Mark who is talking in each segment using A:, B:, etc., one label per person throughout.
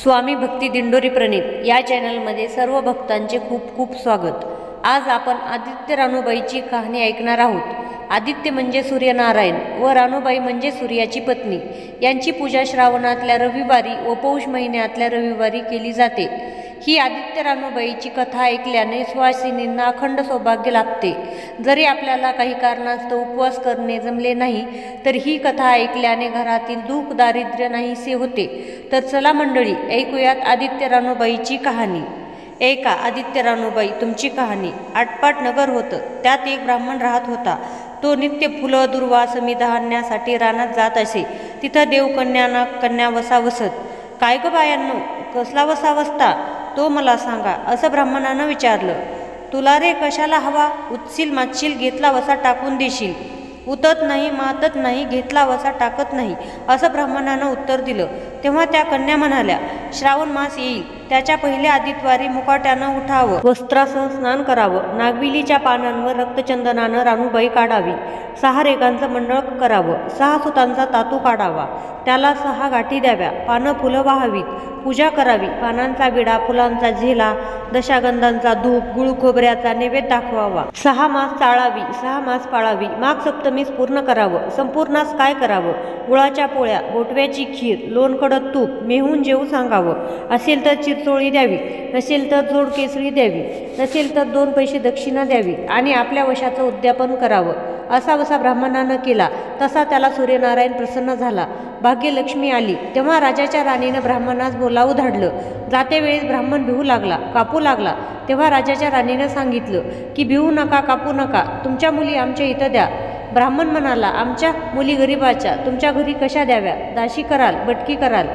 A: स्वामी भक्ती दिंडोरी प्रणीत या चॅनलमध्ये सर्व भक्तांचे खूप खूप स्वागत। आज आपण आदित्य रानूबाईची कहाणी ऐकणार आहोत। आदित्य म्हणजे सूर्यनारायण व रानूबाई म्हणजे सूर्याची पत्नी। यांची पूजा श्रावणातल्या रविवारी व पौष महिन्यातल्या रविवारी केली जाते। ही आदित्य रानूबाईची कथा ऐकल्याने सुवासिनींना अखंड सौभाग्य लाभते। जरी आपल्याला काही कारणास्तव उपवास करणे जमले नाही तर ही कथा ऐकल्याने घरातील दुःख दारिद्र्य नाहीसे होते। तर चला मंडळी, ऐकूयात आदित्य रानूबाईची कहाणी। ऐका आदित्य रानूबाई तुमची कहाणी। आटपाट नगर होतं, त्यात एक ब्राह्मण राहत होता। तो नित्य फुलं दुर्वा समिधा आणण्यासाठी रानात जात असे। तिथं देवकन्यांना कन्या वसा वसत। काय ग बायांनो, कसला वसा वसता तो मला सांगा, असं ब्राह्मणानं विचारलं। तुला रे कशाला हवा? उचशील माचशील घेतला वसा टाकून देशील। उतत नाही मातत नाही, घेतला वसा टाकत नाही, असं ब्राह्मणानं उत्तर दिलं। तेव्हा त्या कन्या म्हणाल्या, श्रावण मास येईल, त्याच्या पहिल्या आदित्यवारी मुकाट्यानं उठावं, वस्त्रासह स्नान करावं, नागविलीच्या पानांवर रक्तचंदनानं रानूबाई काढावी, 6 रेगांचं मंडळ करावं, 6 सुतांचा तातू काढावा, त्याला 6 गाठी द्याव्या, पानं फुलं वाहावीत, पूजा करावी, पानांचा विडा, फुलांचा झेला, दशागंधांचा धूप, गुळ खोबऱ्याचा नैवेद्य दाखवावा, 6 मास चाळावी, 6 मास पाळावी, माघ सप्तमीस पूर्ण करावं। संपूर्णास काय करावं? गुळाच्या पोळ्या, बोटव्याची खीर, लोणकडं तूप, मेहून जेवू सांगावं। असेल तर चिरचोळी द्यावी, नसेल तर जोड केसरी द्यावी, नसेल तर 2 पैसे दक्षिणा द्यावी आणि आपल्या वशाचं उद्यापन करावं। असा वसा ब्राह्मणानं केला, तसा त्याला सूर्यनारायण प्रसन्न झाला। भाग्यलक्ष्मी आली तेव्हा राजाच्या राणीनं ब्राह्मणास बोलावू धाडलं। जाते वेळेस ब्राह्मण भिवू लागला, कापू लागला। तेव्हा राजाच्या राणीनं सांगितलं की भिवू नका, कापू नका, तुमच्या मुली आमच्या इथं द्या। ब्राह्मण म्हणाला, आमच्या मुली गरीबाच्या, तुमच्या घरी कशा द्याव्या? दासी कराल, बटकी कराल?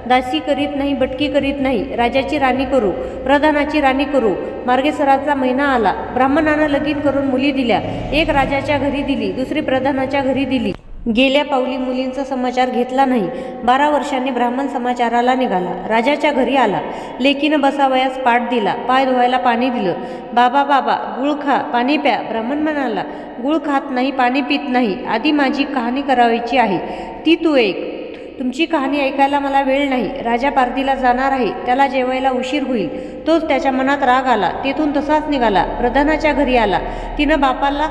A: दासी करीत नाही, बटकी करीत नाही, राजाची राणी करू, प्रधानाची राणी करू। मार्गेसराचा महिना आला, ब्राह्मणानं लगीन करून मुली दिल्या। एक राजाच्या घरी दिली, दुसरी प्रधानाच्या घरी दिली। गेल्या पावली मुलींचा समाचार घेतला नाही। 12 वर्षांनी ब्राह्मण समाचाराला निघाला, राजाच्या घरी आला। लेकीनं बसावयास पाट दिला, पाय धुवायला पाणी दिलं। बाबा बाबा गुळ खा, पाणी प्या। ब्राह्मण म्हणाला, गुळ खात नाही, पाणी पित नाही, आधी माझी कहाणी करायची आहे, ती तू ऐक। तुमची कहाणी ऐकायला मला वेळ नाही, राजा पारधीला जाणार आहे, त्याला जेवायला उशीर होईल। तोच त्याच्या मनात राग आला, तेथून तसाच निघाला, प्रधानाच्या घरी आला। तिनं बापाला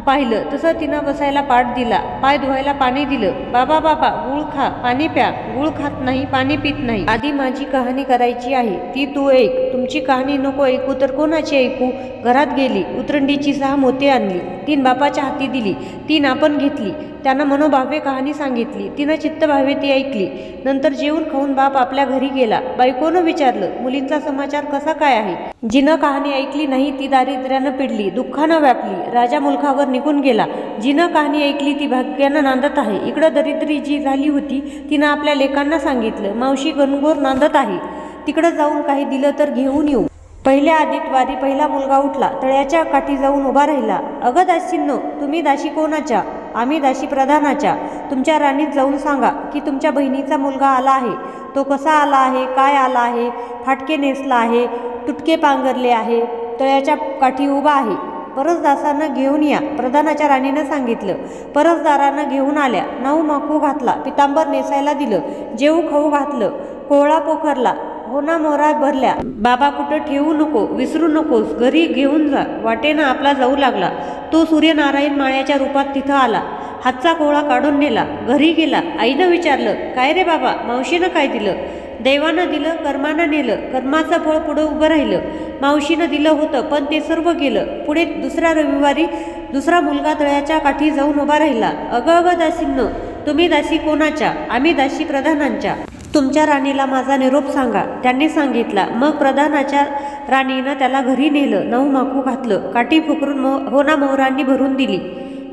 A: पाहिलं तसं तिनं बसायला पाट दिला, पाय धुवायला पाणी दिलं। बाबा बाबा गुळ खा, पाणी प्या। गुळ खात नाही, पाणी पित नाही, आधी माझी कहाणी करायची आहे, ती तू ऐक। तुमची कहाणी नको ऐकू तर कोणाची ऐकू? घरात गेली, उतरंडीची 6 मोती आणली, 3 बापाच्या हाती दिली, 3 आपण घेतली। त्यानं मनोभावे कहाणी सांगितली, तिनं चित्तभावे ती ऐकली। नंतर जेवून खाऊन बाप आपल्या घरी गेला। बायकोनं विचारलं, मुलींचा समाचार कसा काय आहे? जिनं कहाणी ऐकली नाही ती दारिद्र्यानं पिडली, दुःखानं व्यापली, राजा मुलखावर निघून गेला। जिनं कहाणी ऐकली ती भाग्यानं नांदत आहे। इकडं दरिद्री जी झाली होती तिनं आपल्या लेकांना सांगितलं, मावशी गणगोर नांदत आहे, तिकडं जाऊन काही दिलं तर घेऊन येऊ। पहिल्या आदित्यवारी पहिला मुलगा उठला, तळ्याच्या काठी जाऊन उभा राहिला। अगं दासींनो, तुम्ही दासी कोणाच्या? आम्ही दासी प्रधानाच्या। तुमच्या राणीत जाऊन सांगा की तुमच्या बहिणीचा मुलगा आला आहे। तो कसा आला आहे, काय आला आहे? फाटके नेसला आहे, तुटके पांघरले आहे, तळ्याच्या काठी उभा आहे, परसदासानं घेऊन या। प्रधानाच्या राणीनं सांगितलं। परसदारानं घेऊन आल्या, नाऊ माकू घातला, पितांबर नेसायला दिलं, जेवू खाऊ घातलं, कोहळा पोखरला, होना मोहरा भरल्या। बाबा कुठं ठेवू नको, विसरू नकोस, घरी घेऊन जा। वाटेनं आपला जाऊ लागला। तो सूर्यनारायण माळ्याच्या रूपात तिथं आला, हातचा कोहळा काढून नेला, घरी गेला। आईनं विचारलं, काय रे बाबा, मावशीनं काय दिलं? दैवानं दिलं, कर्मानं नेलं, कर्माचं फळ पुढं उभं राहिलं। मावशीनं दिलं होतं पण ते सर्व गेलं। पुढे दुसऱ्या रविवारी दुसरा मुलगा तळ्याच्या काठी जाऊन उभा राहिला। अगं अगं दासींनो, तुम्ही दासी कोणाच्या? आम्ही दासी प्रधानांच्या। तुमच्या राणीला माझा निरोप सांगा। त्यांनी सांगितला। मग प्रधानाच्या राणीनं त्याला घरी नेलं, नाऊ माकू घातलं, काठी फुकरून होना मोहरांनी भरून दिली।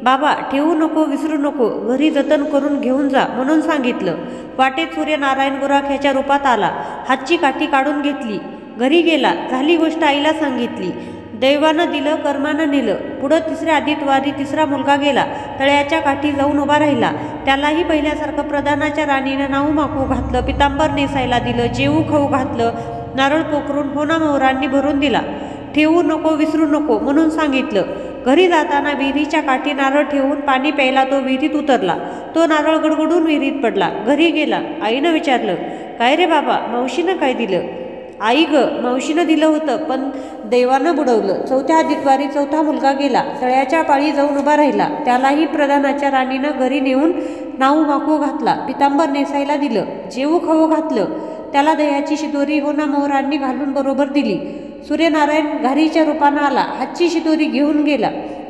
A: बाबा ठेवू नको, विसरू नको, घरी जतन करून घेऊन जा म्हणून सांगितलं। वाटेत सूर्यनारायण गुराख्याच्या रूपात आला, हातची काठी काढून घेतली, घरी गेला, झाली गोष्ट आईला सांगितली। दैवानं दिलं, कर्मानं नेलं। पुढं तिसऱ्या आदित्यवारी तिसरा मुलगा गेला, तळ्याच्या काठी जाऊन उभा राहिला। त्यालाही पहिल्यासारखं प्रधानाच्या राणीनं नाऊ माकू घातलं, पितांबर नेसायला दिलं, जेवू खाऊ घातलं, नारळ पोखरून होना मोहरांनी भरून दिला। ठेवू नको, विसरू नको म्हणून सांगितलं। घरी जाताना विहिरीच्या काठी नारळ ठेवून पाणी प्यायला तो विहिरीत उतरला। तो नारळ गडगडून विहिरीत पडला, घरी गेला। आईनं विचारलं, काय रे बाबा, मावशीनं काय दिलं? आई ग, मावशीनं दिलं होतं, पण देवानं बुडवलं. चौथ्या आदितवारी चौथा मुलगा गेला. तळ्याच्या पाळी जाऊन उभा राहिला. त्यालाही प्रधानाच्या राणीनं घरी नेऊन नाऊ माकू घातला. पितांबर नेसायला दिलं. जेवू खाऊ घातलं. त्याला दह्याची शिदोरी होना मोहरांनी घालून बरोबर दिली. सूर्यनारायण घारीच्या रूपानं आला. हातची शिदोरी घेऊन गेला.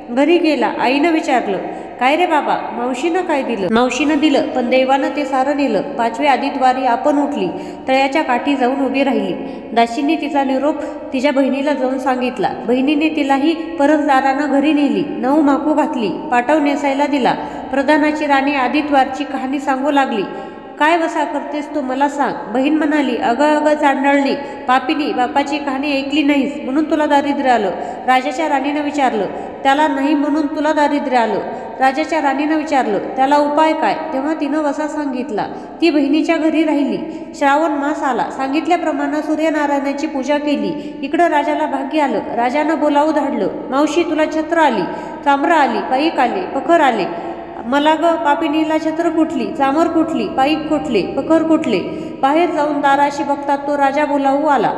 A: घरी गेला. आईनं विचारलं, काय रे बाबा, मावशीनं काय दिलं? मावशीनं दिलं, पण देवानं ते सारं नेलं. पाचव्या आदितवारी आपण उठली. तळ्याच्या काठी जाऊन उभी राहिली. दासीने तिचा निरोप तिच्या बहिणीला जाऊन सांगितला. बहिणीने तिलाही परसदारानं घरी नेली. नऊ माकू घातली. पाटव नेसायला दिला. प्रधानाची राणी आदितवारची कहाणी सांगू लागली. काय वसा करतेस तू, मला सांग. बहीण म्हणाली, अगं अगं चांडळणी, पापिनी, बापाची कहाणी ऐकली नाहीस म्हणून तुला दारिद्र्य आलं. राजाच्या राणीनं विचारलं, त्याला नाही म्हणून तुला दारिद्र्य आलं. राजाच्या राणीनं विचारलं, त्याला उपाय काय? तेव्हा तिनं वसा सांगितला. ती बहिणीच्या घरी राहिली. श्रावण मास आला. सांगितल्याप्रमाणे सूर्यनारायणाची पूजा केली. इकडं राजाला भाग्य आलं. राजानं बोलावं धाडलं. मावशी, तुला छत्र आली, चामरं आली, पाईक आले, पखर आले. मला ग पापिनीला छत्र कुठली, चामर कुठली, पाईक कुठले, पखर कुठले? बाहेर जाऊन दाराशी बघतात तो राजा बोलावू आला.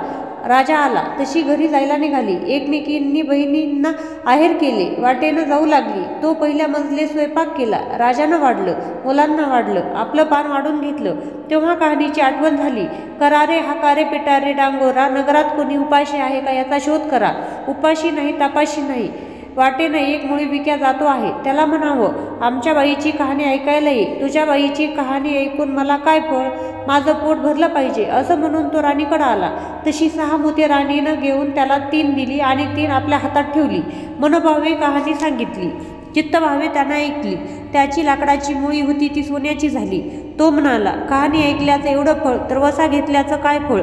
A: राजा आला तशी घरी जायला निघाली. एकमेकींनी बहिणींना आहेर केले. वाटेनं जाऊ लागली. तो पहिल्या मजले स्वयंपाक केला. राजानं वाढलं, मुलांना वाढलं, आपलं पान वाढून घेतलं. तेव्हा कहाणीची आठवण झाली. करारे हाकारे पिटारे डांगोरा, नगरात कोणी उपाशी आहे का याचा शोध करा. उपाशी नाही, तपाशी नाही. वाटेनं एक मुळी विक्या जातो आहे. त्याला म्हणावं, आमच्या बाईची कहाणी ऐकायला ये. तुझ्या बाईची कहाणी ऐकून मला काय फळ? माझं पोट भरलं पाहिजे. असं म्हणून तो राणीकडं आला. तशी 6 मोती राणीनं घेऊन त्याला 3 दिली आणि 3 आपल्या हातात ठेवली. मनोभावे कहाणी सांगितली. चित्तभावे त्यानं ऐकली. त्याची लाकडाची मुळी होती ती सोन्याची झाली. तो म्हणाला, कहाणी ऐकल्याचं एवढं फळ, तर वसा घेतल्याचं काय फळ?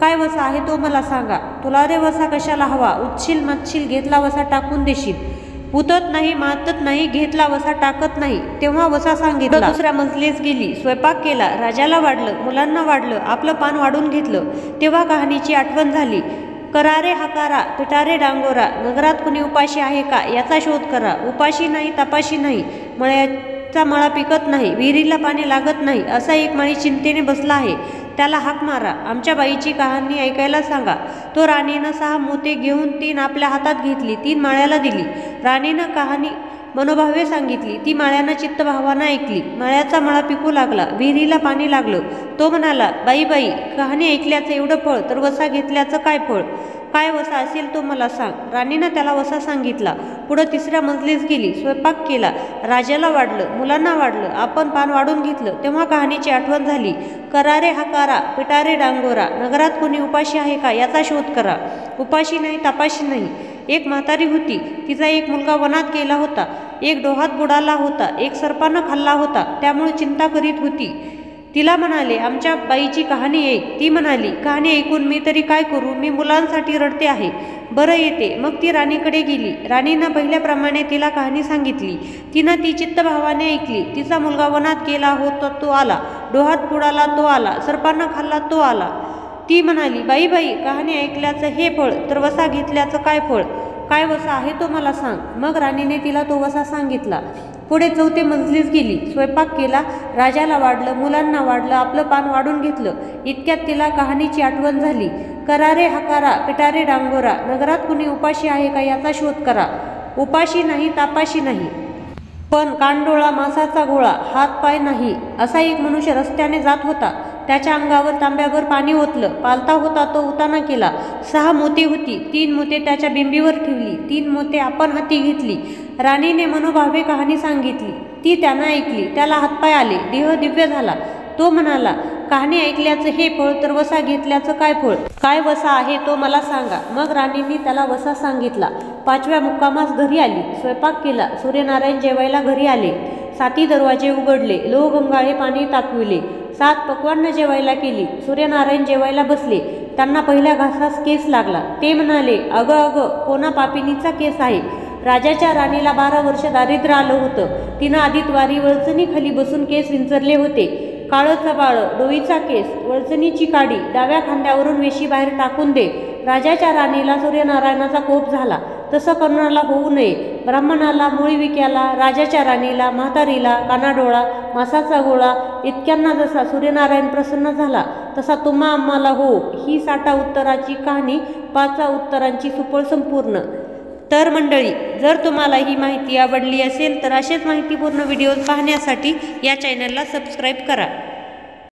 A: काय वसा आहे तो मला सांगा. तुला रे वसा कशाला हवा? उठशील मागशील, घेतला वसा टाकून देशील. पुतत नाही, मातत नाही, घेतला वसा टाकत नाही. तेव्हा वसा सांगितला. दुसऱ्या मजलेस गेली. स्वयंपाक केला. राजाला वाढलं, मुलांना वाढलं, आपलं पान वाढून घेतलं. तेव्हा कहाणीची आठवण झाली. करारे हाकारा पिटारे डांगोरा, नगरात कुणी उपाशी आहे का याचा शोध करा. उपाशी नाही, तपाशी नाही. मळ्याचा मळा पिकत नाही, विहिरीला पाणी लागत नाही. असा एक माळी चिंतेने बसला आहे. त्याला हाक मारा. आमच्या बाईची कहाणी ऐकायला सांगा. तो राणीनं 6 मोते घेऊन 3 आपल्या हातात घेतली. 3 माळ्याला दिली. राणीनं कहाणी मनोभावे सांगितली. ती माळ्यानं चित्तभावानं ऐकली. माळ्याचा मळा पिकू लागला. विहिरीला पाणी लागलं. तो म्हणाला, बाई बाई, कहाणी ऐकल्याचं एवढं फळ, तर वसा घेतल्याचं काय फळ? काय वसा असेल तो मला सांग. राणीनं त्याला वसा सांगितला. पुढं 3ऱ्या मजलीस गेली. स्वयंपाक केला. राजाला वाढलं, मुलांना वाढलं, आपण पान वाढून घेतलं. तेव्हा कहाणीची आठवण झाली. करारे हाकारा पिटारे डांगोरा, नगरात कोणी उपाशी आहे का याचा शोध करा. उपाशी नाही, तपाशी नाही. एक म्हातारी होती. तिचा एक मुलगा वनात गेला होता. एक डोहात बुडाला होता. एक सर्पानं खाल्ला होता. त्यामुळे चिंता करीत होती. तिला म्हणाले, आमच्या बाईची कहाणी ऐक. ती म्हणाली, कहाणी ऐकून मी तरी काय करू? मी मुलांसाठी रडते आहे. बरं येते. मग ती राणीकडे गेली. राणीनं पहिल्याप्रमाणे तिला कहाणी सांगितली. तिनं ती चित्तभावाने ऐकली. तिचा मुलगा वनात गेला होता तो आला. डोहात बुडाला तो आला. सर्पानं खाल्ला तो आला. ती म्हणाली, बाई बाई, कहाणी ऐकल्याचं हे फळ, तर वसा घेतल्याचं काय फळ? काय वसा आहे तो मला सांग. मग राणीने तिला तो वसा सांगितला. पुढे 4थी मजलीस गेली. स्वयंपाक केला. राजाला वाढलं, मुलांना वाढलं, आपलं पान वाढून घेतलं. इतक्यात तिला कहाणीची आठवण झाली. करारे हाकारा पिटारे डांगोरा, नगरात कुणी उपाशी आहे का याचा शोध करा. उपाशी नाही, तापाशी नाही. पण कांडोळा मासाचा गोळा, हात पाय नाही. असा एक मनुष्य रस्त्याने जात होता. त्याच्या अंगावर तांब्याभर पाणी ओतलं. पालता होता तो उताना केला. 6 मोती होती. 3 मोते त्याच्या बिंबीवर ठेवली. 3 मोते आपण हाती घेतली. राणीने मनोभावे कहाणी सांगितली. ती त्यानं ऐकली. त्याला हातपाय आले. देह दिव्य झाला. तो म्हणाला, कहाणी ऐकल्याचं हे फळ, तर वसा घेतल्याचं काय फळ? काय वसा आहे तो मला सांगा. मग राणींनी त्याला वसा सांगितला. 5व्या मुक्कामास घरी आली. स्वयंपाक केला. सूर्यनारायण जेवायला घरी आले. 7 दरवाजे उघडले. लोहगंगाळे पाणी तापविले. 7 पक्वान्न जेवायला केली. सूर्यनारायण जेवायला बसले. त्यांना पहिल्या घासास केस लागला. ते म्हणाले, अगं अगं, कोणा पापिनीचा केस आहे? राजाच्या राणीला 12 वर्ष दारिद्र्य आलं होतं. तिनं आदितवारी वळचणी खाली बसून केस विंचरले होते. काळं चबाळं, डोईचा केस, वळचणीची काडी, डाव्या खांद्यावरून वेशी बाहेर टाकून दे. राजाच्या राणीला सूर्यनारायणाचा कोप झाला. तसं कोणाला होऊ नये. ब्राह्मणाला, मुळीविक्याला, राजाच्या राणीला, म्हातारीला, कानाडोळा, मासाचा गोळा इतक्यांना जसा सूर्यनारायण प्रसन्न झाला तसा तुम्हा आम्हाला हो. ही 60 उत्तराची कहाणी 5 उत्तरांची सुफळ संपूर्ण. तर मंडळी, जर तुम्हाला ही माहिती आवडली असेल तर असेच माहितीपूर्ण व्हिडिओज पाहण्यासाठी या चॅनलला सबस्क्राईब करा.